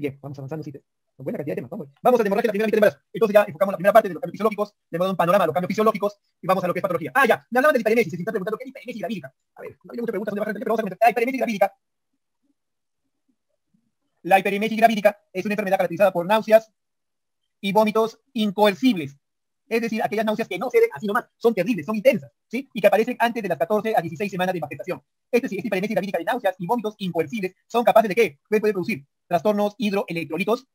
Bien, vamos avanzando, sí. Con buena cantidad de temas. Vamos a hemorragia la primera mitad del embarazo. Entonces ya enfocamos la primera parte de los cambios fisiológicos, le hemos dado un panorama a los cambios fisiológicos y vamos a lo que es patología. Ah, ya, me hablaban de la hiperemesis, se están preguntando qué es hiperemesis gravídica. A ver, no hay muchas preguntas, pero vamos a comentar. La hiperemesis gravídica. La hiperemesis gravídica es una enfermedad caracterizada por náuseas y vómitos incoercibles. Es decir, aquellas náuseas que no ceden así nomás, son terribles, son intensas, ¿sí? Y que aparecen antes de las 14 a 16 semanas de gestación. Es decir, esta hiperemesis gravídica de náuseas y vómitos incoercibles son capaces de ¿qué? Pueden producir trastornos hidroelectrolitos,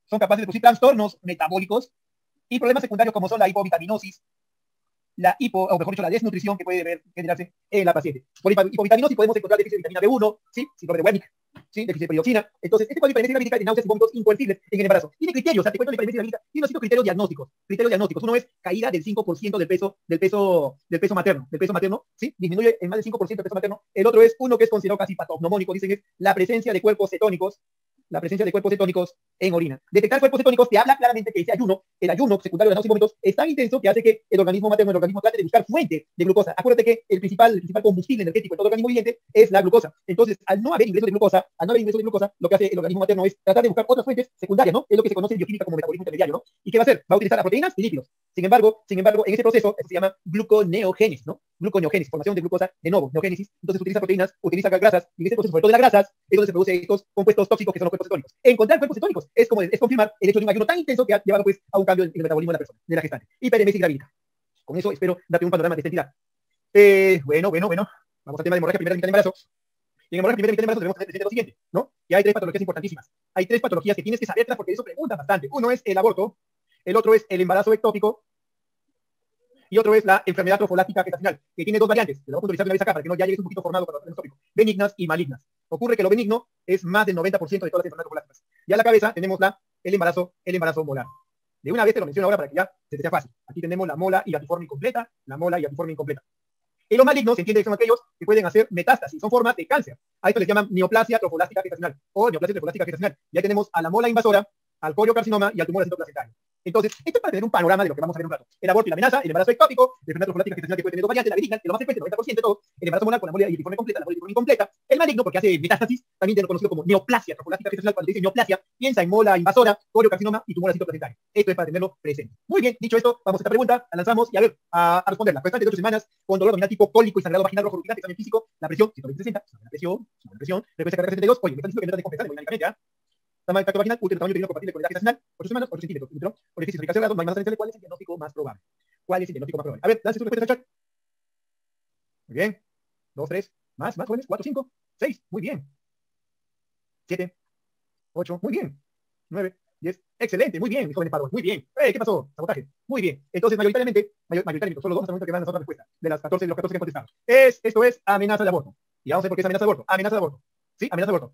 son capaces de producir trastornos metabólicos y problemas secundarios como son la hipovitaminosis, o mejor dicho, la desnutrición que puede generarse en la paciente. Por hipovitaminosis podemos encontrar déficit de vitamina B1, ¿sí? Síndrome de Wernicke, ¿sí? Déficit de periodicina. Entonces, este cuadro de hiperemesis gravídica de náuseas y vómitos incoercibles en el embarazo. Tiene criterios, o sea, te cuento la hiperemesis gravídica, tiene unos criterios diagnósticos. Criterios diagnósticos. Uno es caída del 5% del peso materno, ¿sí? Disminuye en más del 5% del peso materno. El otro es uno que es considerado casi patognomónico, dicen es la presencia de cuerpos cetónicos en orina. Detectar cuerpos cetónicos te habla claramente que ese ayuno, el ayuno secundario de náuseas y vómitos, es tan intenso que hace que el organismo materno, el organismo trate de buscar fuente de glucosa. Acuérdate que el principal combustible energético en todo organismo viviente es la glucosa. Entonces, al no haber ingreso de glucosa, lo que hace el organismo materno es tratar de buscar otras fuentes secundarias, ¿no? Es lo que se conoce en bioquímica como metabolismo intermediario, ¿no? ¿Y qué va a hacer? Va a utilizar a proteínas y lípidos. Sin embargo, en ese proceso, eso se llama gluconeogénesis, ¿no? Gluconeogénesis, formación de glucosa de nuevo, neogénesis. Entonces utiliza proteínas, utiliza grasas, y en ese proceso, sobre todo de las grasas, es donde se producen estos compuestos tóxicos que son los cuerpos cetónicos. Encontrar cuerpos cetónicos es confirmar el hecho de un ayuno tan intenso que ha llevado pues a un cambio en el metabolismo de la persona, de la gestante. Hiperemesis gravídica. Con eso espero darte un panorama de esta entidad. Bueno. Vamos al tema de hemorragia primera mitad del embarazo. Y en hemorragia primera mitad del embarazo debemos tener presente lo siguiente, ¿no? Y hay tres patologías importantísimas. Hay tres patologías que tienes que saberlas porque eso preguntan bastante. Uno es el aborto, el otro es el embarazo ectópico y otro es la enfermedad trofolástica gestacional, que tiene dos variantes. Te lo voy a puntualizar una vez acá para que no ya llegues un poquito formado con el tópico. Benignas y malignas. Ocurre que lo benigno es más del 90% de todas las enfermedades trofolásticas. Ya a la cabeza tenemos el embarazo molar. De una vez te lo menciono ahora para que ya se te sea fácil. Aquí tenemos la mola y la piforme incompleta, Y los malignos se entiende que son aquellos que pueden hacer metástasis, son formas de cáncer. A esto les llaman neoplasia trofolástica gestacional o neoplasia trofolástica gestacional. Ya tenemos a la mola invasora, al coriocarcinoma y al tumor acetoplacentario. Entonces, esto es para tener un panorama de lo que vamos a ver en un rato. El aborto y la amenaza, el embarazo ectópico, la enfermedad trofolástica gestacional que puede tener dos variantes, la benigna, que lo más frecuente, el 90% de todo, el embarazo molar con la mola y piforme completa, la mola y piforme incompleta, el maligno porque hace metástasis, también te lo conocido como neoplasia trofolástica gestacional. Cuando te dice neoplasia, piensa en mola invasora, coriocarcinoma y tumor acetoplacentario. Esto es para tenerlo presente. Muy bien, dicho esto, vamos a esta pregunta, la lanzamos y a ver, a responderla. Gestante de 8 semanas, con dolor abdominal tipo cólico y sangrado vaginal rojo urticante, examen físico, la presión 120-60, la presión, frecuencia cardíaca 72, oye, me están diciendo que no te compensar hemodinámicamente, ¿ah? Tamaño vaginal, útero tamaño uterino compatible con la edad gestacional, 8 semanas, 8 centímetros, útero, orificio cervical cerrado, no hay más diferencial. ¿Cuál es el diagnóstico más probable? A ver, lance sus respuestas al chat. Muy bien. 2, 3, más, jóvenes, 4, 5, 6, muy bien. 7, 8, muy bien. 9, 10, excelente, muy bien, mis jóvenes padres, muy bien. ¿Qué pasó? Sabotaje. Muy bien. Entonces, mayoritariamente, solo dos hasta el momento que van a las otras respuestas, de los 14 que han contestado. Esto es amenaza de aborto. Y vamos a ver por qué es amenaza de aborto. Amenaza de aborto. Sí, amenaza de aborto.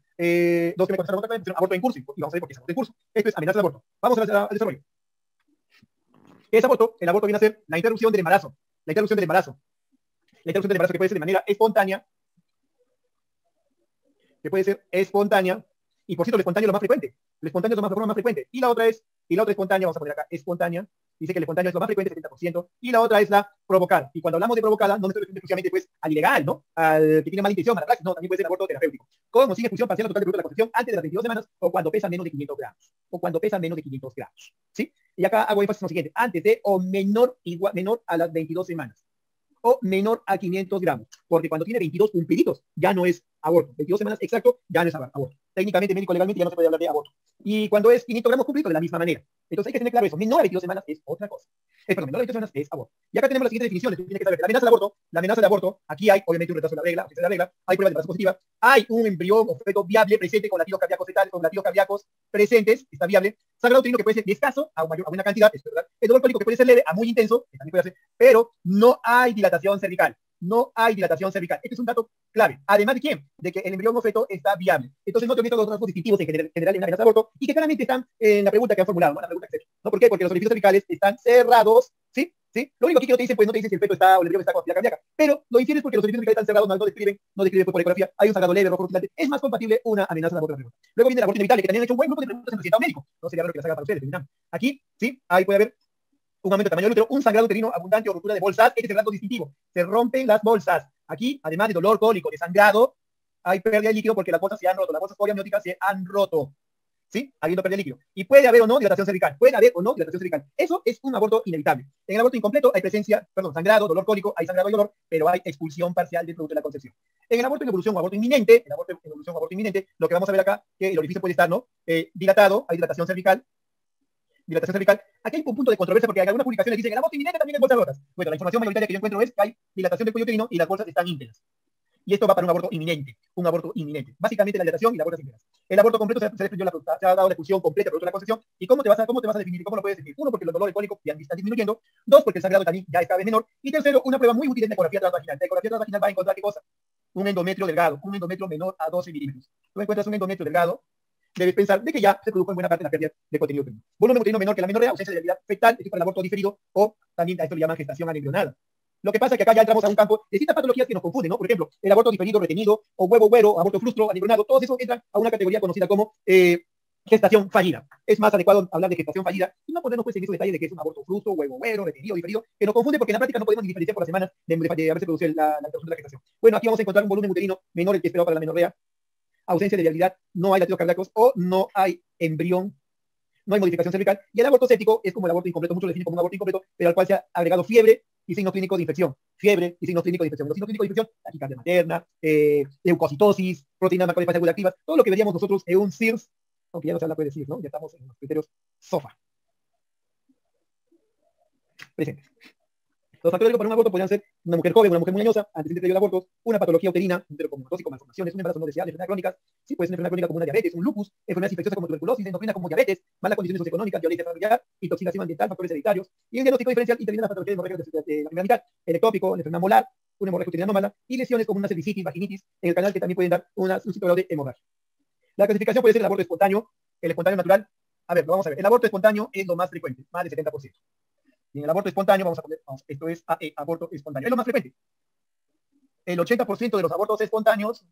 Dos que me contestaron aborto en curso, y vamos a ver por qué es aborto en curso. Esto es amenaza de aborto. Vamos al desarrollo. ¿Qué es aborto? El aborto viene a ser la interrupción del embarazo. La interrupción del embarazo que puede ser de manera espontánea, y por cierto, el espontáneo es lo más frecuente. El espontáneo es la forma más frecuente. Y la otra espontánea, vamos a poner acá, espontánea. Dice que el espontáneo es lo más frecuente, 70%. Y la otra es la provocar. Y cuando hablamos de provocada, no nos referimos exclusivamente pues, al ilegal, ¿no? Al que tiene mala intención, mala praxis. No, también puede ser aborto terapéutico. Con sin expulsión parcial o total de producto de la concepción antes de las 22 semanas o cuando pesa menos de 500 gramos. ¿Sí? Y acá hago énfasis en lo siguiente. Antes de o menor a las 22 semanas. O menor a 500 gramos. Porque cuando tiene 22 cumpliditos, ya no es aborto. 22 semanas exacto, ya no es aborto. Técnicamente, médico legalmente, ya no se puede hablar de aborto. Y cuando es 500 gramos cumplidos, de la misma manera. Entonces hay que tener claro eso. Menor a 22 semanas es otra cosa. Menor a 22 semanas es aborto. Y acá tenemos las siguientes definiciones. Tiene que saber la amenaza de aborto, aquí hay obviamente un retraso de la regla, hay pruebas de embarazo positiva, hay un embrión o feto viable presente con latidos cardíacos fetales, con latidos cardíacos presentes, está viable. Sangrado uterino que puede ser de escaso a una cantidad, es verdad. El dolor cólico que puede ser leve a muy intenso, que también puede ser, pero no hay dilatación cervical. Este es un dato clave. Además de quién? De que el embrión o feto está viable. Entonces no te olvides los rasgos distintivos en general en la amenaza de aborto y que claramente están en la pregunta que han formulado, ¿no? La pregunta que se, ¿no? ¿Por qué? Porque los orificios cervicales están cerrados, ¿sí? Lo único que no te dicen, pues no te dicen si el feto está o el embrión está con actividad cardíaca, pero lo infieres porque los orificios cervicales están cerrados, no describen pues, por ecografía, hay un sangrado leve, rojo rutilante, es más compatible una amenaza de aborto. Luego viene el aborto inevitable, que también han hecho un buen grupo de preguntas en el recetado médico. No sería bueno que las haga para ustedes, terminamos. Aquí, sí, ahí puede haber un aumento de tamaño del útero, un sangrado uterino abundante o ruptura de bolsas, este es el rasgo distintivo, se rompen las bolsas. Aquí, además de dolor cólico, de sangrado, hay pérdida de líquido porque las bolsas se han roto, las bolsas poliamnióticas se han roto. ¿sí? Habiendo pérdida de líquido. Y puede haber o no dilatación cervical, puede haber o no dilatación cervical. Eso es un aborto inevitable. En el aborto incompleto hay presencia, perdón, sangrado, dolor cólico, hay sangrado y dolor, pero hay expulsión parcial del producto de la concepción. En el aborto en evolución o aborto inminente, lo que vamos a ver acá, que el orificio puede estar, ¿no? Dilatado, hay dilatación cervical. Aquí hay un punto de controversia porque hay algunas publicaciones que dicen que el aborto inminente también es bolsas rotas. Bueno, la información mayoritaria que yo encuentro es que hay dilatación del cuello uterino y las bolsas están íntegras. Y esto va para un aborto inminente. Básicamente la dilatación y las bolsas íntegras. El aborto completo se ha dado la expulsión completa producto de la concepción. ¿Y cómo te vas a definir? ¿Y cómo lo puedes definir? Uno, porque los dolores cólicos ya están disminuyendo. Dos, porque el sangrado también ya está menor. Y tercero, una prueba muy útil es la ecografía transvaginal. La ecografía transvaginal va a encontrar qué cosa? Un endometrio delgado, un endometrio menor a 12 milímetros. Tú encuentras un endometrio delgado, debes pensar de que ya se produjo en buena parte la pérdida de contenido uterino. Volumen uterino menor que la menorrea, ausencia de viabilidad fetal, esto para el aborto diferido, o también a esto le llaman gestación anembrionada. Lo que pasa es que acá ya entramos a un campo de ciertas patologías que nos confunden, ¿no? Por ejemplo, el aborto diferido, retenido, o huevo güero, aborto frustro, anembrionado, todos esos entran a una categoría conocida como gestación fallida. Es más adecuado hablar de gestación fallida y no ponernos pues en esos detalles de que es un aborto frustro, huevo güero, retenido, diferido, que nos confunde porque en la práctica no podemos ni diferenciar por las semanas de haberse producido la interrupción de la gestación. Bueno, aquí vamos a encontrar un volumen uterino menor el que esperado para la menorrea, ausencia de viabilidad, no hay latidos cardíacos o no hay embrión, no hay modificación cervical, y el aborto séptico es como el aborto incompleto, muchos lo definen como un aborto incompleto, pero al cual se ha agregado fiebre y signos clínicos de infección. Fiebre y signos clínicos de infección. Los signos clínicos de infección, taquicardia materna, leucocitosis, proteínas macrolipáticas activas, todo lo que veríamos nosotros en un CIRS, aunque ya no se habla de CIRS, ¿no? Ya estamos en los criterios SOFA. Presentes. Los factores de riesgo para un aborto podrían ser una mujer joven, una mujer muy añosa, antecedente previo de abortos, una patología uterina, enterocomatosis con malformaciones, un embarazo no deseable, enfermedad crónicas, sí, puede ser una enfermedad crónica como una diabetes, un lupus, enfermedades infecciosas como tuberculosis, endocrina como diabetes, malas condiciones socioeconómicas, violencia familiar, intoxicación ambiental, factores hereditarios, y el diagnóstico diferencial interviene las patologías hemorrágicas de la primera mitad, el ectópico, la enfermedad molar, una hemorragia uterina anómala, y lesiones como una cervicitis, vaginitis, en el canal que también pueden dar un cierto grado de hemorragia. La clasificación puede ser el aborto espontáneo, el espontáneo natural. A ver, lo vamos a ver. El aborto espontáneo es lo más frecuente, más del 70%. Y en el aborto espontáneo, vamos a poner, esto es AE, aborto espontáneo. Es lo más frecuente. El 80% de los abortos espontáneos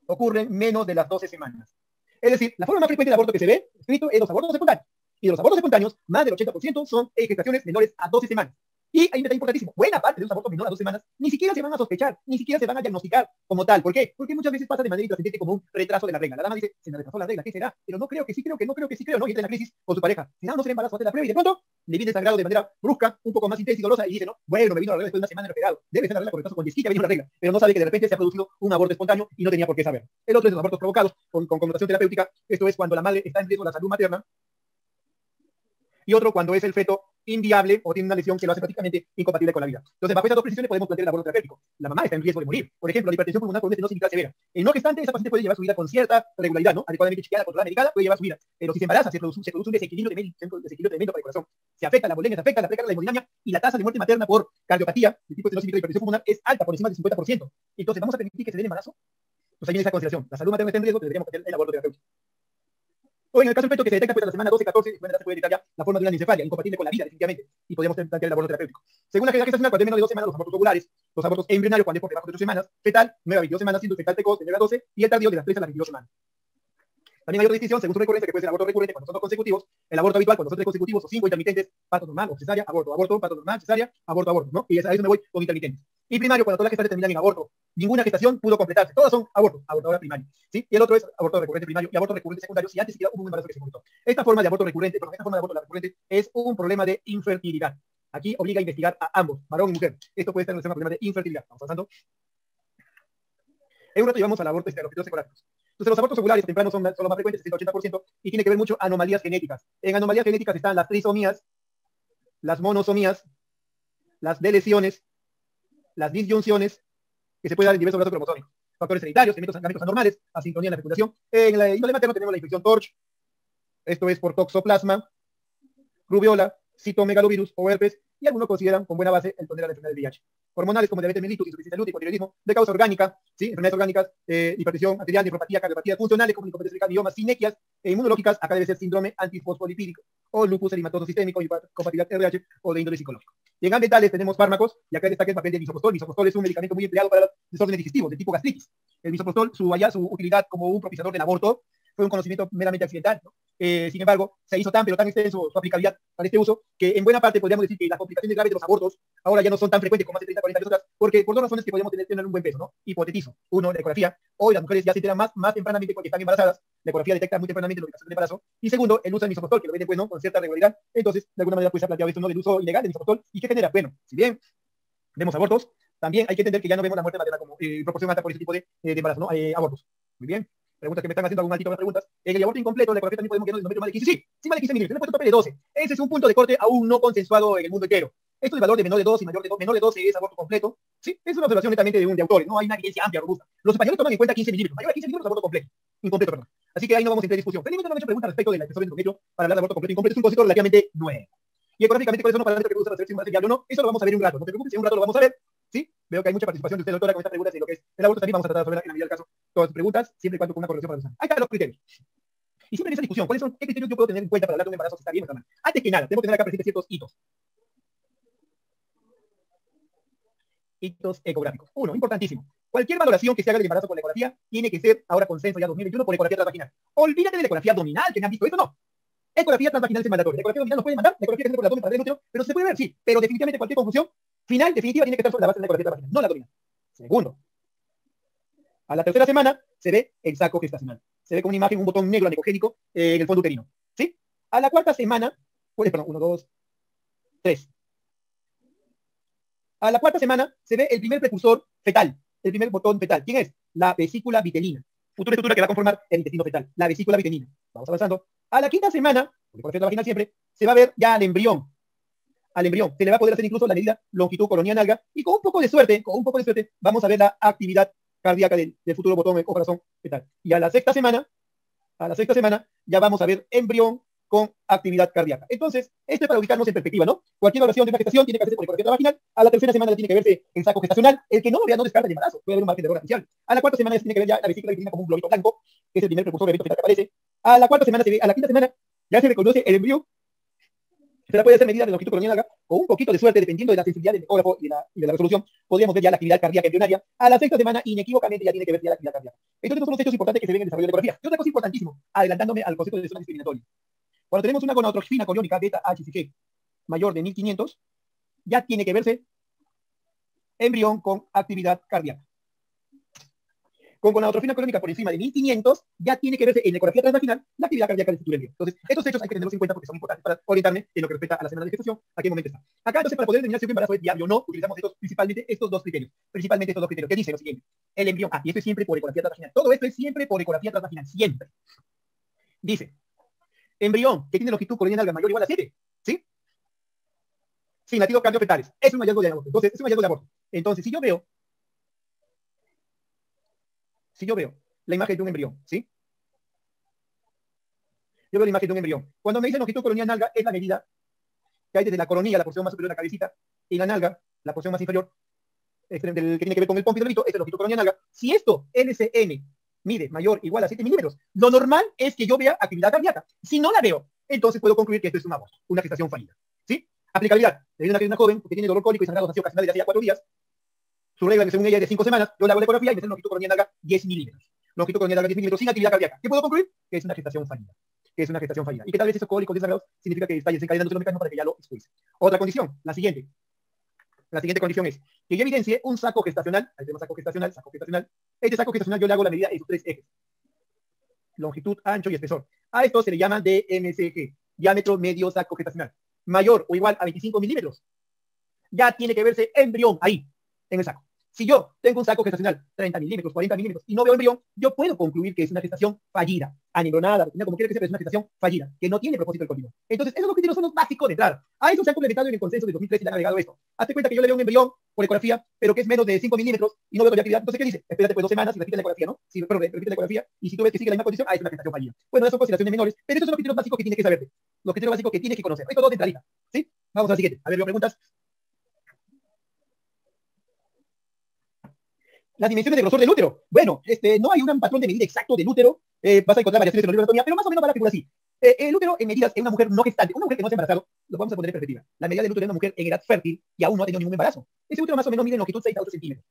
ocurren menos de las 12 semanas. Es decir, la forma más frecuente de aborto que se ve escrito es los abortos espontáneos. Y de los abortos espontáneos, más del 80% son gestaciones menores a 12 semanas. Y hay un detalle importantísimo. Buena parte de los abortos menores a 2 semanas ni siquiera se van a sospechar, ni siquiera se van a diagnosticar como tal. ¿Por qué? Porque muchas veces pasa de manera intrascendente como un retraso de la regla. La dama dice, se me retrasó la regla, ¿qué será? Pero no creo que sí, creo que no, creo que sí, creo, ¿no? Y entra en la crisis con su pareja. Si no, no se le embarazo, hace la prueba y de pronto le viene sangrado de manera brusca, un poco más intensa y dolorosa y dice, no, bueno, me vino la regla después de una semana de refrigerado. Debe ser la regla por el caso con disquita, viene una regla. Pero no sabe que de repente se ha producido un aborto espontáneo y no tenía por qué saber. El otro es los abortos provocados con connotación terapéutica. Esto es cuando la madre está en riesgo de la salud materna. Y otro cuando es el feto inviable o tiene una lesión que lo hace prácticamente incompatible con la vida. Entonces, bajo estas dos precisiones podemos plantear el aborto terapéutico. La mamá está en riesgo de morir. Por ejemplo, la hipertensión pulmonar por una estenosis mitral severa. No obstante, esa paciente puede llevar su vida con cierta regularidad, ¿no? Adecuadamente chequeada, controlada, medicada, puede llevar su vida. Pero si se embaraza, se produce un desequilibrio tremendo para el corazón. Se afecta la bolemia, se afecta la precardia, la hemodinamia y la tasa de muerte materna por cardiopatía, de tipo de estenosis mitral y hipertensión pulmonar, es alta, por encima del 50%. Entonces, ¿vamos a permitir que se dé el embarazo? Pues ahí viene esa consideración. La salud materna está en riesgo, deberíamos plantear el aborto terapéutico. O en el caso del feto que se detecta pues a la semana 12, 14, se puede detectar ya la forma de una anencefalia, incompatible con la vida, definitivamente, y podríamos plantear el aborto terapéutico. Según la gestacional, cuando hay menos de 2 semanas, los abortos ovulares, los abortos embrionarios, cuando es por debajo de 8 semanas, fetal, 9 a 22 semanas, siendo fetal precoz, de 9 a 12, y el tardío de las 3 a las 22 semanas. También hay otra distinción, según su recurrencia, que puede ser aborto recurrente cuando son 2 consecutivos, el aborto habitual cuando son 3 consecutivos, o 5 intermitentes, parto normal o cesárea, aborto, parto normal, cesárea, aborto, ¿no? Y a eso me voy con intermitentes. Y primario, cuando todas las gestaciones terminan en aborto, ninguna gestación pudo completarse, todas son abortadora primario, ¿sí? Y el otro es aborto recurrente primario y aborto recurrente secundario, si antes siquiera hubo un embarazo que se murió. Esta forma de aborto recurrente, recurrente es un problema de infertilidad. Aquí obliga a investigar a ambos, varón y mujer. Esto puede estar en un problema de infertilidad. Vamos avanzando. En un rato llevamos al aborto a los periodos ecográficos. Entonces, los abortos ovulares tempranos son los más frecuentes, 60-80%, y tiene que ver mucho anomalías genéticas. En anomalías genéticas están las trisomías, las monosomías, las deleciones, las disyunciones, que se pueden dar en diversos brazos cromosómicos. Factores hereditarios, gametos anormales, asincronía en la fecundación. En la índole materna tenemos la infección TORCH, esto es por toxoplasma, rubiola, citomegalovirus o herpes, y algunos consideran con buena base el poner a la enfermedad del VIH. Hormonales como diabetes mellitus, insuficiencia lútea, hipotiroidismo, de causa orgánica, ¿sí? Enfermedades orgánicas, hipertensión arterial, nefropatía, cardiopatía funcionales como linfopetestrica, miomas, sinequias, inmunológicas, acá debe ser síndrome antifosfolipídico, o lupus eritematoso sistémico, compatibilidad RH, o de índole psicológico. Y en ambientales tenemos fármacos, y acá destaca el papel del misoprostol. Misoprostol es un medicamento muy empleado para los desórdenes digestivos, de tipo gastritis. El misoprostol, su utilidad como un propiciador del aborto, fue un conocimiento meramente accidental, ¿no? Sin embargo, se hizo tan, pero tan extenso su aplicabilidad para este uso, que en buena parte podríamos decir que las complicaciones graves de los abortos ahora ya no son tan frecuentes como hace 30, 40 años atrás, porque por dos razones que podríamos tener un buen peso, ¿no? Hipotetizo. Uno, la ecografía. Hoy las mujeres ya se enteran más tempranamente porque están embarazadas. La ecografía detecta muy tempranamente la ubicación del embarazo. Y segundo, el uso del misoprostol, que lo venden, pues, ¿no? Con cierta regularidad. Entonces, de alguna manera, pues se ha planteado esto, ¿no? Del uso ilegal del misoprostol. ¿Y qué genera? Bueno, si bien vemos abortos, también hay que entender que ya no vemos la muerte materna como proporción alta por ese tipo de embarazo, ¿no? Abortos. Muy bien. Preguntas que me están haciendo algún altito más preguntas. En el aborto incompleto, la ecografía también podemos ver no más de 15. Sí más de 15 milímetros. Le he puesto tope de 12. Ese es un punto de corte aún no consensuado en el mundo entero. Esto del valor de menor de 12 y menor de 12 es aborto completo. Sí, es una observación netamente de autores. No hay una evidencia amplia, robusta. Los españoles toman en cuenta 15 milímetros. Mayor a 15 milímetros, aborto completo. Incompleto, perdón. Así que ahí no vamos a entrar en discusión. Felizmente no me han hecho preguntas respecto de la expresión de endometrio para hablar de aborto completo. Incompleto es un concepto relativamente nuevo. Y económicamente, ¿cuáles son los parámetros que puede usar para saber si un embarazo es viable o no? Eso lo vamos a ver en un rato. No te preocupes, en un rato lo vamos a ver. ¿Sí? Veo que hay mucha participación de usted, doctora, con estas preguntas de lo que es el aborto. También vamos a tratar sobre en la medida del caso todas las preguntas, siempre y cuando con una corrección para usar. Ahí están los criterios. Y siempre en esa discusión, ¿qué criterios yo puedo tener en cuenta para hablar de un embarazo si está bien o está mal? Antes que nada, tenemos que tener acá presentes ciertos hitos. Hitos ecográficos. Uno, importantísimo. Cualquier valoración que se haga del embarazo con la ecografía tiene que ser, ahora consenso ya 2021, por ecografía transvaginal. Olvídate de la ecografía abdominal, que me han visto. Eso no. Ecografía transvaginal es mandatoria. La ecografía abdominal nos puede mandar, la ecografía que es por el abdomen para el útero, pero se puede ver, sí. Pero definitivamente cualquier conclusión final, definitiva, tiene que estar sobre la base de la ecografía transvaginal, no la abdominal. Segundo, a la tercera semana se ve el saco gestacional. Se ve con una imagen, un botón negro anecogénico en el fondo uterino. ¿Sí? A la cuarta semana, perdón, 1, 2, 3. A la cuarta semana se ve el primer precursor fetal, el primer botón fetal. ¿Quién es? La vesícula vitelina. Futura estructura que va a conformar el intestino fetal, la vesícula vitelina. Vamos avanzando. A la quinta semana, por la vaginal siempre, se va a ver ya al embrión. Al embrión. Se le va a poder hacer incluso la medida longitud colonial nalga y con un poco de suerte, vamos a ver la actividad cardíaca del futuro botón o corazón fetal. Y a la sexta semana, ya vamos a ver embrión con actividad cardíaca. Entonces, esto es para ubicarnos en perspectiva, ¿no? Cualquier valoración de una gestación tiene que hacerse por ecografía vaginal. A la tercera semana tiene que verse el saco gestacional. El que no lo vea no descarta el embarazo. Puede haber un margen de error artificial. A la cuarta semana se tiene que ver ya la vesícula vitelina como un globito blanco, que es el primer precursor de evento fetal que aparece. A la quinta semana ya se reconoce el embrión. Se la puede hacer medida de longitud colonial acá, con un poquito de suerte, dependiendo de la sensibilidad del ecógrafo y de la resolución, podríamos ver ya la actividad cardíaca embrionaria. A la sexta semana, inequívocamente, ya tiene que ver ya la actividad cardíaca. Entonces, estos son los hechos importantes que se ven en el desarrollo de la ecografía. Y otra cosa importantísima, adelantándome al concepto de zona discriminatoria. Cuando tenemos una gonadotroxina coriónica beta HCG mayor de 1500, ya tiene que verse embrión con actividad cardíaca. Con gonadotrofina crónica por encima de 1500, ya tiene que verse en la ecografía transvaginal la actividad cardíaca del futuro embrión. Entonces, estos hechos hay que tenerlos en cuenta porque son importantes para orientarme en lo que respecta a la semana de gestación, a qué momento está. Acá, entonces, para poder determinar si un embarazo es viable o no, utilizamos principalmente estos dos criterios. ¿Qué dice lo siguiente? El embrión. Y esto es siempre por ecografía transvaginal. Todo esto es siempre por ecografía transvaginal. Siempre. Dice, embrión que tiene longitud colonial alga mayor o igual a 7. ¿Sí? Sin latidos cardiofetales. Es un hallazgo de aborto. Entonces, es un hallazgo de aborto. Entonces, si yo veo la imagen de un embrión, ¿sí? Yo veo la imagen de un embrión. Cuando me dicen longitud colonial nalga, es la medida que hay desde la coronilla, la porción más superior de la cabecita, y la nalga, la porción más inferior, que tiene que ver con el pompi del es la longitud colonial nalga. Si esto, LCN, mide mayor o igual a 7 milímetros, lo normal es que yo vea actividad cardíaca. Si no la veo, entonces puedo concluir que esto es un aborto, una gestación fallida. ¿Sí? Aplicabilidad. Le doy una joven que tiene dolor cólico y sangrado nació ocasional desde hace 4 días. Su regla, que según ella es de 5 semanas, yo le hago la ecografía y me sale longitud colonial nalga 10 milímetros. Longitud colonial nalga 10 milímetros sin actividad cardíaca. ¿Qué puedo concluir? Que es una gestación fallida. Y que tal vez esos cólicos desangrados significa que está desencadenando un mecanismo para que ya lo expulse. Otra condición, la siguiente. La siguiente condición es que yo evidencie un saco gestacional. Ahí tenemos saco gestacional. Este saco gestacional yo le hago la medida en sus 3 ejes. Longitud, ancho y espesor. A esto se le llama DMCG, diámetro medio saco gestacional. Mayor o igual a 25 milímetros. Ya tiene que verse embrión ahí, en el saco. Si yo tengo un saco gestacional 30 milímetros, 40 milímetros y no veo embrión, yo puedo concluir que es una gestación fallida, anembronada, como quiera que sea, es una gestación fallida, que no tiene propósito del continuo. Entonces, esos criterios son los básicos de entrada. A eso se han complementado en el consenso de 2013 y le han agregado esto. Hazte cuenta que yo le veo un embrión por ecografía, pero que es menos de 5 milímetros y no veo todavía actividad. Entonces, ¿qué dice? Espérate pues 2 semanas y repite la ecografía, ¿no? Repite la ecografía y si tú ves que sigue la misma condición, es una gestación fallida. Bueno, esas son consideraciones menores, pero estos son los criterios básicos que tienes que saberte. Los criterios básicos que tienes que conocer. Esto todo de entradita. ¿Sí? Vamos al siguiente. A ver, veo preguntas. Las dimensiones de grosor del útero. Bueno, no hay un patrón de medida exacto del útero. Vas a encontrar variaciones en los libros de anatomía, pero más o menos va la figura así. El útero en medidas en una mujer no gestante, una mujer que no se ha embarazado, lo vamos a poner en perspectiva. La medida del útero de una mujer en edad fértil y aún no ha tenido ningún embarazo. Ese útero más o menos mide en longitud 6 a 8 centímetros.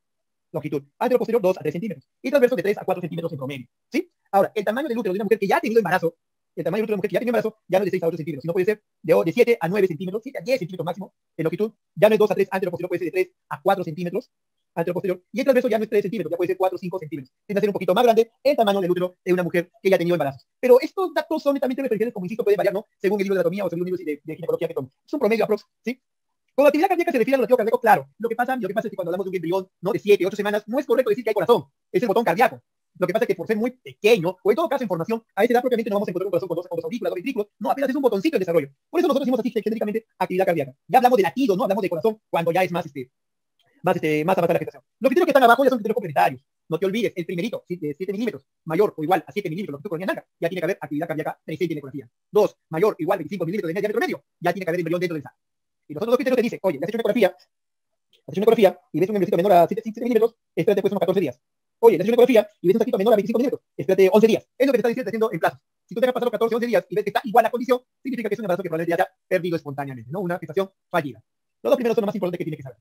Longitud. Antero-posterior 2 a 3 centímetros. Y transverso de 3 a 4 centímetros en promedio. ¿Sí? Ahora, el tamaño del útero de una mujer que ya ha tenido embarazo el tamaño del útero de la mujer que ya tiene embarazo ya no es de 6 a 8 centímetros, sino puede ser de 7 a 9 centímetros, 7 a 10 centímetros máximo en longitud, ya no es 2 a 3 anteroposterior, puede ser de 3 a 4 centímetros anteroposterior, y el transverso ya no es 3 centímetros, ya puede ser 4 o 5 centímetros. Tiende a ser un poquito más grande el tamaño del útero de una mujer que ya ha tenido embarazos. Pero estos datos son netamente referenciales, como insisto, pueden variar, ¿no? Según el libro de anatomía o según el libro de ginecología que tome. Es un promedio aprox, ¿sí? Con actividad cardíaca se refiere al latido cardíaco, claro. Lo que pasa es que cuando hablamos de un embrión, ¿no? De 7, 8 semanas, no es correcto decir que hay corazón, es el botón cardíaco. Lo que pasa es que por ser muy pequeño, o en todo caso en formación, a esa edad propiamente no vamos a encontrar un corazón con dos aurículas, dos ventrículos, no, apenas es un botoncito de desarrollo. Por eso nosotros decimos así genéricamente actividad cardíaca. Ya hablamos de latido, ¿no? Hablamos de corazón cuando ya es más avanzada la gestación. Los criterios que están abajo ya son criterios complementarios. No te olvides, el primerito, de 7 milímetros, mayor o igual a 7 milímetros, longitud coronia nalga, ya tiene que haber actividad cardíaca presente en ecografía. 2, mayor o igual a 25 milímetros de diámetro medio, ya tiene que haber embrión dentro del saco. Y los otros dos criterios te dicen, oye, le has hecho una ecografía y ves un embrión menor a 7 milímetros, espérate pues unos 14 días. Oye, le has hecho una ecografía y ves un saquito menor a 25 milímetros, espérate 11 días. Es lo que te está diciendo en plazos. Si tú te has pasado 14 o 11 días y ves que está igual a condición, significa que es un embarazo que probablemente haya perdido espontáneamente, ¿no? Una gestación fallida. Los dos primeros son los más importantes que tienes que saber.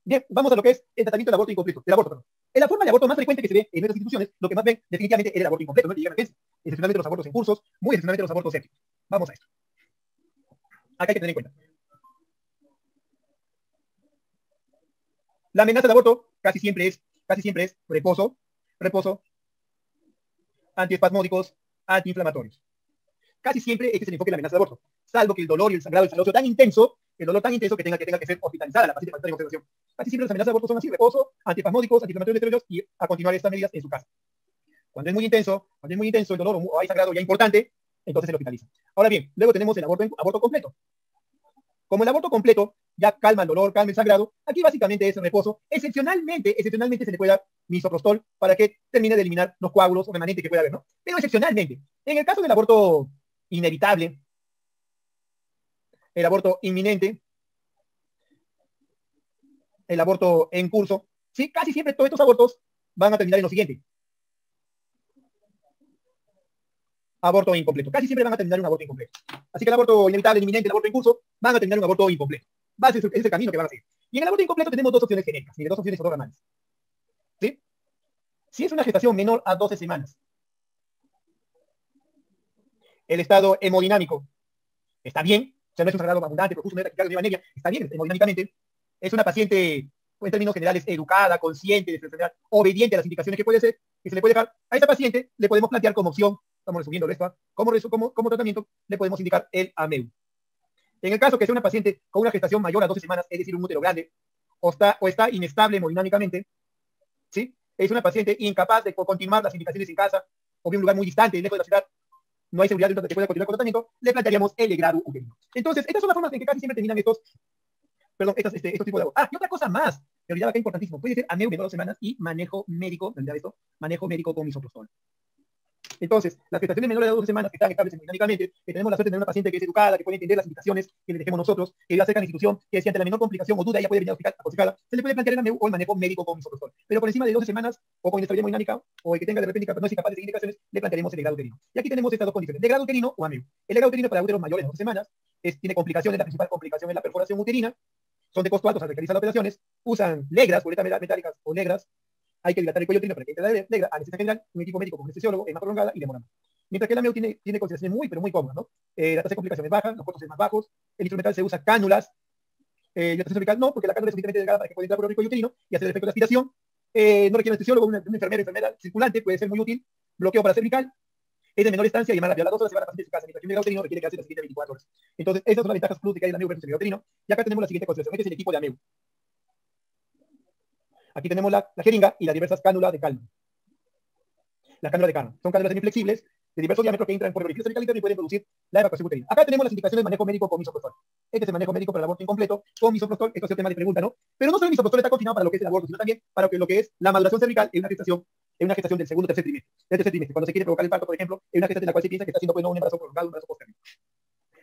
Bien, vamos a lo que es el tratamiento del aborto incompleto, En la forma de aborto más frecuente que se ve en nuestras instituciones, lo que más ven definitivamente es el aborto incompleto, no es que llega a emergencia. Excepcionalmente los abortos en cursos, muy excepcionalmente los abortos sépticos. Vamos a esto. Acá hay que tener en cuenta. La amenaza de aborto casi siempre es reposo, antiespasmódicos, antiinflamatorios. Casi siempre este es el enfoque de la amenaza de aborto, salvo que el dolor y el sangrado sea tan intenso, que tenga que ser hospitalizada la paciente para estar en observación. Casi siempre las amenazas de aborto son así: reposo, antiespasmódicos, antiinflamatorios esteroides y a continuar estas medidas en su casa. Cuando es muy intenso el dolor o hay sangrado ya importante, entonces se lo hospitaliza. Ahora bien, luego tenemos el aborto completo. Como el aborto completo ya calma el dolor, calma el sangrado, aquí básicamente es el reposo. Excepcionalmente se le puede dar misoprostol para que termine de eliminar los coágulos o remanentes que pueda haber, ¿no? Pero excepcionalmente. En el caso del aborto inevitable, el aborto inminente, el aborto en curso, sí, casi siempre todos estos abortos van a terminar en lo siguiente: aborto incompleto. Casi siempre van a terminar en un aborto incompleto. Así que el aborto inevitable, el inminente, el aborto en curso, van a terminar en un aborto incompleto. Ese es el camino que van a seguir. Y en el aborto incompleto tenemos dos opciones genéricas, dos opciones ortogonales. ¿Sí? Si es una gestación menor a 12 semanas, el estado hemodinámico está bien, o sea, no es un sangrado abundante, profuso, no es taquicardia, no es anemia, está bien hemodinámicamente. Es una paciente, en términos generales, educada, consciente de su enfermedad, obediente a las indicaciones que se le puede dejar. A esa paciente le podemos plantear como opción, estamos resumiendo esto, como tratamiento, le podemos indicar el AMEU. En el caso que sea una paciente con una gestación mayor a 12 semanas, es decir, un útero grande, o está inestable hemodinámicamente, ¿sí? Es una paciente incapaz de continuar las indicaciones en casa, o en un lugar muy distante, lejos de la ciudad, no hay seguridad de que pueda continuar con el tratamiento, le plantearíamos el legrado uterino. Entonces, estas son las formas en que casi siempre terminan estos tipos de abortos. Y otra cosa más, que olvidaba que es importantísimo, puede ser AMEU de 2 semanas y manejo médico, manejo médico con misoprostol. Entonces, las gestaciones menores de 12 semanas que están estables hemodinámicamente, que tenemos la suerte de tener una paciente que es educada, que puede entender las indicaciones que le dejemos nosotros, que vive cerca de la institución, que si ante la menor complicación o duda ella puede venir aconsejada, se le puede plantear el AMEU o el manejo médico con misoprostol. Pero por encima de 12 semanas, o con inestabilidad hemodinámica, o el que tenga de repente no es incapaz de seguir indicaciones, le plantearemos el legrado uterino. Y aquí tenemos estas dos condiciones: legrado uterino o AMEU. El legrado uterino para úteros mayores de 12 semanas tiene complicaciones. La principal complicación es la perforación uterina. Son de costo alto, se realizan las operaciones, usan legras, boletas metálicas o negras. Hay que dilatar el cuello uterino para que entre la negra, anestesia general, un equipo médico con anestesiólogo, es más prolongada y demora más. Mientras que el AMEU tiene consideraciones muy, pero muy cómodas, ¿no? La tasa de complicaciones baja, los costos son más bajos, el instrumental se usa cánulas, la tasa cervical no, porque la cánula es suficientemente delgada para que pueda entrar por el cuello uterino y hacer el efecto de aspiración. No requiere anestesiólogo, una enfermera circulante puede ser muy útil. Bloqueo para cervical, es de menor estancia y más rápido. A las 2 horas se va a la paciente de su casa, mientras que un legrado uterino requiere quedarse las siguientes 24 horas. Entonces, esas son las ventajas plus de que hay el AMEU versus el legrado uterino. Y acá tenemos la siguiente consideración: este es el equipo de AMEU. Aquí tenemos la jeringa y las diversas cánulas de Kalman. Las cánulas de Kalman son cánulas semiflexibles de diversos diámetros que entran por el orificio cervical interno y pueden producir la evacuación uterina. Acá tenemos las indicaciones de manejo médico con misoprostol. Este es el manejo médico para el aborto incompleto con misoprostol. Esto es el tema de pregunta, ¿no? Pero no solo el misoprostol está confinado para lo que es el aborto, sino también para lo que es la maduración cervical en una gestación del segundo o tercer trimestre. Cuando se quiere provocar el parto, por ejemplo, en una gestación en la cual se piensa que está haciendo un embarazo prolongado, un embarazo posterior.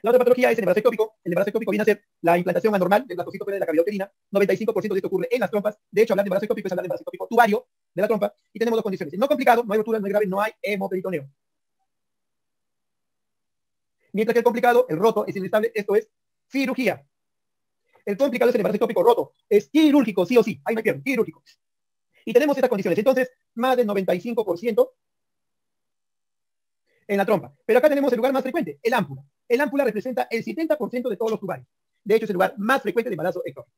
La otra patología es el embarazo ectópico. El embarazo ectópico viene a ser la implantación anormal del blastocito de la cavidad uterina. 95% de esto ocurre en las trompas. De hecho, hablar de embarazo ectópico es hablar de embarazo ectópico tubario de la trompa. Y tenemos dos condiciones: no complicado, no hay rotura, no hay grave, no hay hemoperitoneo. Mientras que el complicado, el roto, es inestable. Esto es cirugía. El complicado es el embarazo ectópico roto. Es quirúrgico, sí o sí. Ahí me pierdo, quirúrgico. Y tenemos estas condiciones. Entonces, más del 95% en la trompa. Pero acá tenemos el lugar más frecuente, el ámpula. El ámpula representa el 70% de todos los tubarios. De hecho, es el lugar más frecuente de embarazo ectópico.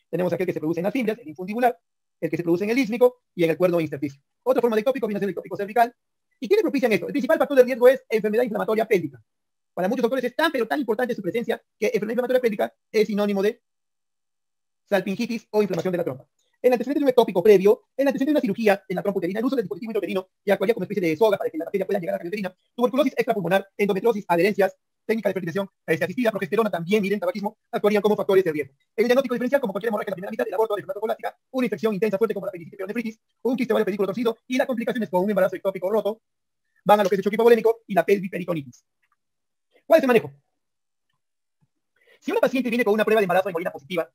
Tenemos aquel que se produce en las fimbrias, el infundibular, el que se produce en el ísmico y en el cuerno intersticio. Otra forma de ectópico viene a ser el ectópico cervical. ¿Y qué le propician esto? El principal factor de riesgo es enfermedad inflamatoria pélvica. Para muchos doctores es tan, pero tan importante su presencia que enfermedad inflamatoria pélvica es sinónimo de salpingitis o inflamación de la trompa. El antecedente de un ectópico previo, el antecedente de una cirugía en la trompa uterina, el uso del dispositivo intrauterino y actuaría como especie de soga para que la bacteria pueda llegar a la cavidad uterina, tuberculosis extrapulmonar, endometriosis, adherencias, técnica de fertilización asistida, progesterona, también, miren, tabaquismo, actuarían como factores de riesgo. El diagnóstico diferencial, como cualquier hemorragia en la primera mitad, el aborto de enfermedad colástica, una infección intensa fuerte como la apendicitis peronefritis, un quiste ovario pedículo torcido y las complicaciones con un embarazo ectópico roto van a lo que es el choque hipovolémico y la pelviperitonitis. ¿Cuál es el manejo? Si una paciente viene con una prueba de embarazo en orina positiva,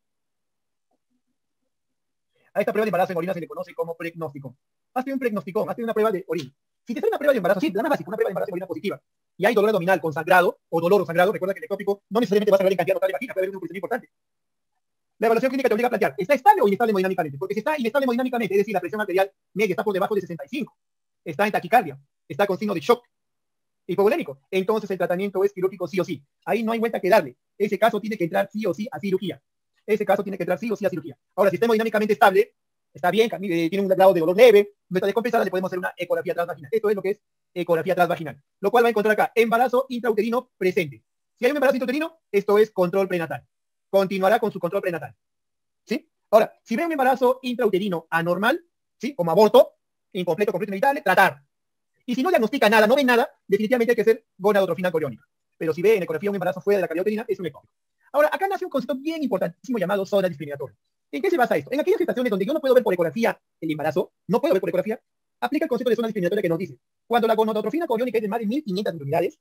a esta prueba de embarazo en orina se le conoce como pregnóstico. Hazte un pregnóstico, hazte una prueba de orina. Si te sale una prueba de embarazo, sí, la más básica, una prueba de embarazo en orina positiva, y hay dolor abdominal con sangrado o dolor o sangrado, recuerda que el ectópico no necesariamente va a sangrar en cantidad total de vagina, puede haber una cuestión importante. La evaluación clínica te obliga a plantear, ¿está estable o inestable hemodinámicamente? Porque si está inestable hemodinámicamente, es decir, la presión arterial media está por debajo de 65, está en taquicardia, está con signo de shock hipovolémico, entonces el tratamiento es quirúrgico sí o sí. Ahí no hay vuelta que darle. Ese caso tiene que entrar sí o sí a cirugía. Ese caso tiene que entrar sí o sí a cirugía. Ahora, si está hemodinámicamente estable, está bien, tiene un grado de dolor leve, no está descompensada, le podemos hacer una ecografía transvaginal. Esto es lo que es ecografía transvaginal, lo cual va a encontrar acá embarazo intrauterino presente. Si hay un embarazo intrauterino, esto es control prenatal. Continuará con su control prenatal. ¿Sí? Ahora, si ve un embarazo intrauterino anormal, ¿sí? Como aborto, incompleto, completo, inevitable, tratar. Y si no diagnostica nada, no ve nada, definitivamente hay que hacer gonadotrofina coriónica. Pero si ve en ecografía un embarazo fuera de la cavidad uterina, es un ectópico. Ahora, acá nace un concepto bien importantísimo llamado zona discriminatoria. ¿En qué se basa esto? En aquellas situaciones donde yo no puedo ver por ecografía el embarazo, no puedo ver por ecografía, aplica el concepto de zona discriminatoria que nos dice, cuando la gonadotrofina coriónica es de más de 1500 unidades,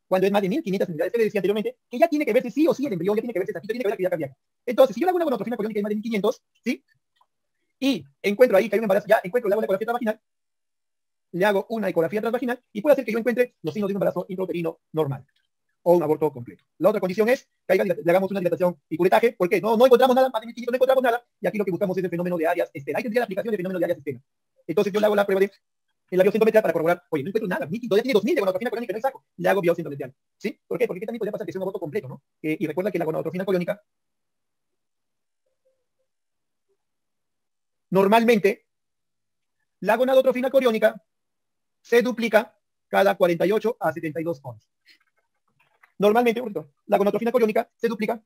cuando es más de 1500 unidades, se le decía anteriormente, que ya tiene que verse sí o sí el embrión, ya tiene que verse esa tiene que ver la actividad cardíaca. Entonces, si yo le hago una gonadotrofina coriónica de más de 1500, ¿sí? Y encuentro ahí que hay un embarazo, ya encuentro la ecografía transvaginal, le hago una ecografía transvaginal y puede hacer que yo encuentre los signos de un embarazo intrauterino normal o un aborto completo. La otra condición es que le hagamos una dilatación y curetaje, porque no encontramos nada, más de 1500 no encontramos nada, y aquí lo que buscamos es el fenómeno de áreas externas. Ahí tendría la aplicación del fenómeno de áreas externas. Entonces yo le hago la prueba de la biosintometría para corroborar, oye, no encuentro nada, todavía tiene 2000 de gonadotrofina coriónica, no es saco, le hago biosintometría. ¿Sí? ¿Por qué? Porque también podría pasar que sea un aborto completo, ¿no? Y recuerda que la gonadotrofina coriónica normalmente, la gonadotrofina coriónica se duplica cada 48 a 72 horas. Normalmente, la gonadotrofina coriónica se duplica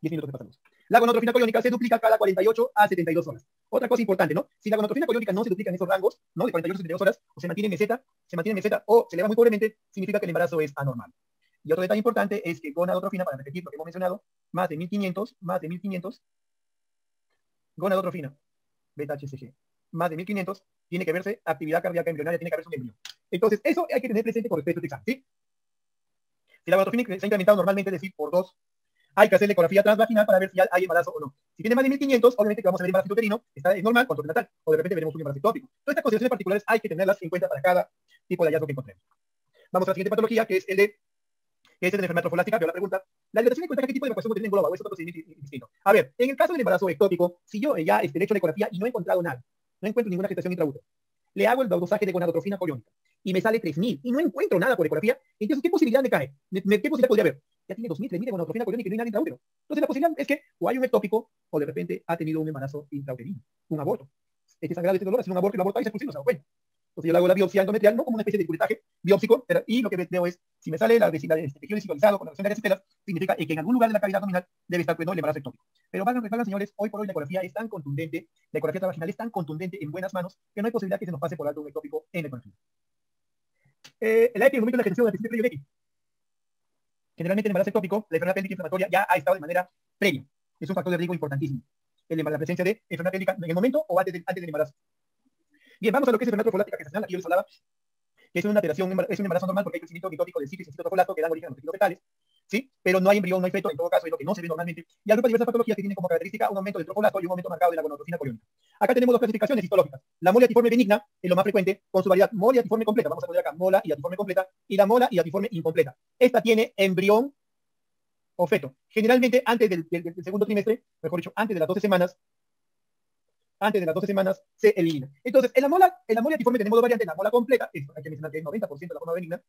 10 minutos de pasamos. La gonadotrofina coriónica se duplica cada 48 a 72 horas. Otra cosa importante, ¿no? Si la gonadotrofina coriónica no se duplica en esos rangos, ¿no? De 48 a 72 horas, o se mantiene en meseta o se eleva muy pobremente, significa que el embarazo es anormal. Y otro detalle importante es que gonadotrofina, para repetir lo que hemos mencionado, más de 1500, gonadotrofina, beta-HCG, más de 1500, tiene que verse actividad cardíaca embrionaria, tiene que verse un embrión. Entonces, eso hay que tener presente con respecto a este examen, ¿sí? Si la gonadotrofina se ha incrementado normalmente, es decir, por 2, hay que hacer la ecografía transvaginal para ver si hay embarazo o no. Si tiene más de 1500, obviamente que vamos a ver embarazo intrauterino, está normal, control prenatal, o de repente veremos un embarazo ectópico. Todas estas consideraciones particulares hay que tenerlas en cuenta para cada tipo de hallazgo que encontremos. Vamos a la siguiente patología, que es el de la enfermedad trofólástica, pero la pregunta, la dilatación encuentra qué tipo de evacuación uterina engloba, o es otro procedimiento distinto. A ver, en el caso del embarazo ectópico, si yo ya le he hecho la ecografía y no he encontrado nada, no encuentro ninguna gestación intraútero, le hago el dosaje de gonadotrofina coriónica y me sale 3000 y no encuentro nada por ecografía, entonces, ¿qué posibilidad me cae? ¿Qué posibilidad podría haber? Ya tiene 2000, 3000 de gonadotrofina coriónica y no hay nada intraútero. Entonces, la posibilidad es que o hay un ectópico o de repente ha tenido un embarazo intrauterino, un aborto. Este sangrado, este dolor, ha sido un aborto y el aborto ahí se expulsó, no se da cuenta. Entonces yo le hago la biopsia endometrial, no como una especie de curetaje biópsico, y lo que veo es, si me sale tejido desigualizado con la reacción de áreas estelas, significa que en algún lugar de la cavidad abdominal debe estar el embarazo ectópico. Pero vayan, señores, hoy por hoy la ecografía es tan contundente, la ecografía transvaginal es tan contundente en buenas manos, que no hay posibilidad que se nos pase por alto un ectópico en la ecografía. El EPI, el momento de la gestación del principio previo generalmente el embarazo ectópico, la enfermedad pélvica inflamatoria ya ha estado de manera previa. Es un factor de riesgo importantísimo. La presencia de enfermedad pélvica en el momento o antes del embarazo. Bien, vamos a lo que es enfermedad trofólástica gestacional. Aquí yo les hablaba que es una alteración, es un embarazo normal porque hay crecimiento mitótico del ciclo y ciclo trofolato que dan origen a los tejidos fetales, ¿sí? Pero no hay embrión, no hay feto, en todo caso es lo que no se ve normalmente. Y agrupa diversas patologías que tienen como característica un aumento del trofolato y un aumento marcado de la gonadotrofina coriónica. Acá tenemos dos clasificaciones histológicas. La mola atiforme benigna es lo más frecuente, con su variedad mola y atiforme completa. Vamos a poner acá mola y atiforme completa, y la mola y atiforme incompleta. Esta tiene embrión o feto. Generalmente antes del segundo trimestre, mejor dicho, antes de las 12 semanas, antes de las 12 semanas se elimina. Entonces, en la mola latiforme tenemos dos variantes, la mola completa, hay que mencionar que es 90% de la forma benigna,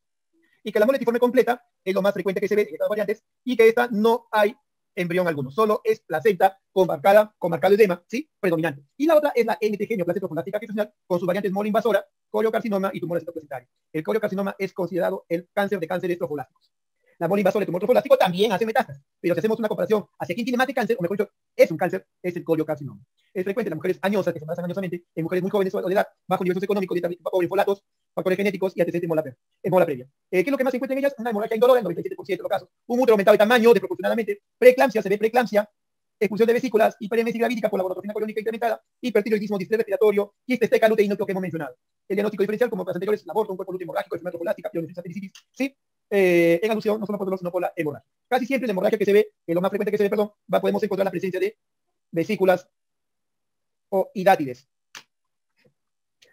y que la mola latiforme completa es lo más frecuente que se ve en estas variantes, y que esta no hay embrión alguno, solo es placenta con marcado edema, ¿sí? Predominante. Y la otra es la NTG, neoplasia trofolástica gestacional, con sus variantes mola invasora, coriocarcinoma y tumor citoplacentario. El coriocarcinoma es considerado el cáncer de cánceres trofolásticos. La mola invasora y el tumor trofolástico también hace metástasis, pero si hacemos una comparación hacia quién tiene más de cáncer, o mejor dicho, es un cáncer, es el coriocarcinoma. Es frecuente en las mujeres añosas que se embarazan añosamente, en mujeres muy jóvenes o de edad, bajo niveles económicos, dieta pobre, folatos, factores genéticos y antecedentes en mola previa. ¿Qué es lo que más se encuentra en ellas? Una hemorragia indolora en 97% de los casos. Un útero aumentado de tamaño desproporcionadamente, preeclampsia, se ve preeclampsia, expulsión de vesículas, hiperemesis gravídica por la gonotrofina coriónica incrementada, hipertiroidismo, distrés respiratorio, quiste esteca, luteíno, que hemos mencionado. El diagnóstico diferencial, como las anteriores, el aborto, un cuerpo lúteo hemorrágico, enfermedad trofolástica, pionitis, ¿sí? En alusión no solo por dolor, sino por la hemorragia. Casi siempre la hemorragia que se ve, lo más frecuente que se ve, podemos encontrar la presencia de vesículas o hidátides.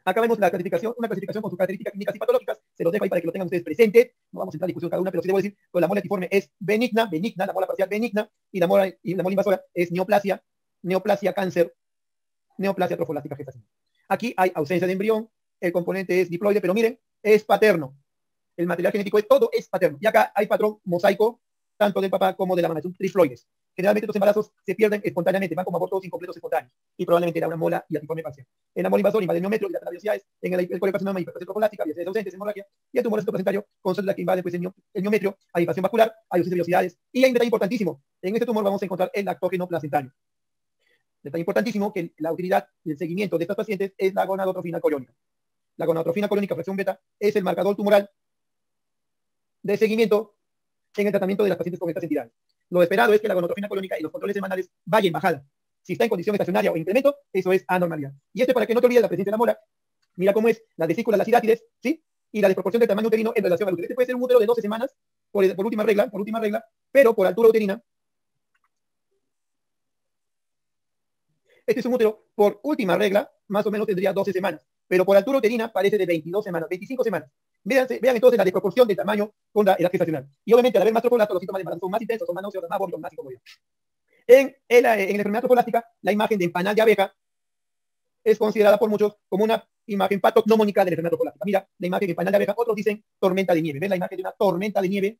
Acá vemos la clasificación, una clasificación con sus características clínicas y patológicas. Se los dejo ahí para que lo tengan ustedes presente. No vamos a entrar en discusión cada una, pero sí debo decir que la mola latiforme es benigna, la mola parcial benigna, y la mola invasora es neoplasia cáncer, neoplasia trofolástica gestacional. Aquí hay ausencia de embrión, el componente es diploide, pero miren, es paterno. El material genético todo es paterno. Y acá hay patrón mosaico, tanto del papá como de la mamá, son triploides. Generalmente los embarazos se pierden espontáneamente, van como abortos incompletos espontáneos, y probablemente era una mola y latiforme parcial. En la mola invasora invade el miometrio, dilata las velocidades, en el coriocarcinoma hiperplasia trofolástica, velocidades ausentes, hemorragia, y el tumor citoplacentario con células que invaden pues, el miometrio, hay invasión vascular, hay ausencia de velocidades, y hay un detalle importantísimo, en este tumor vamos a encontrar el lactógeno placentario. Detalle importantísimo que la utilidad y el seguimiento de estas pacientes es la gonadotrofina coriónica. La gonadotrofina coriónica fracción beta es el marcador tumoral de seguimiento en el tratamiento de las pacientes con estas entidades. Lo esperado es que la gonadotrofina coriónica y los controles semanales vayan en bajada. Si está en condición estacionaria o incremento, eso es anormalidad. Y para que no te olvides la presencia de la mola, mira cómo es la vesícula, las hidátides, ¿sí? Y la desproporción del tamaño uterino en relación al útero. Este puede ser un útero de 12 semanas por última regla, pero por altura uterina. Este es un útero por última regla, más o menos tendría 12 semanas, pero por altura uterina parece de 22 semanas, 25 semanas. Vean entonces la desproporción del tamaño con la edad gestacional. Y obviamente al haber más trofolato, los síntomas de embarazo son más intensos, son más nauseosos, más vómitos, más incomodidad. En la enfermedad trofolástica, la imagen de empanal de abeja es considerada por muchos como una imagen patognomónica de la enfermedad trofolástica. Mira, la imagen de empanal de abeja, otros dicen tormenta de nieve. ¿Ven la imagen de una tormenta de nieve?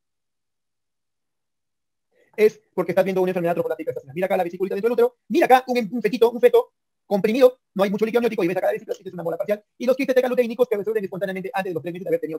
Es porque estás viendo una enfermedad trofolástica estacional. Mira acá la vesiculita dentro del útero, mira acá un feto comprimido, no hay mucho líquido amniótico y ves acá la vesícula, es una mola parcial, y los quistes tecaluteínicos que resuelven espontáneamente antes de los 3 meses de haber tenido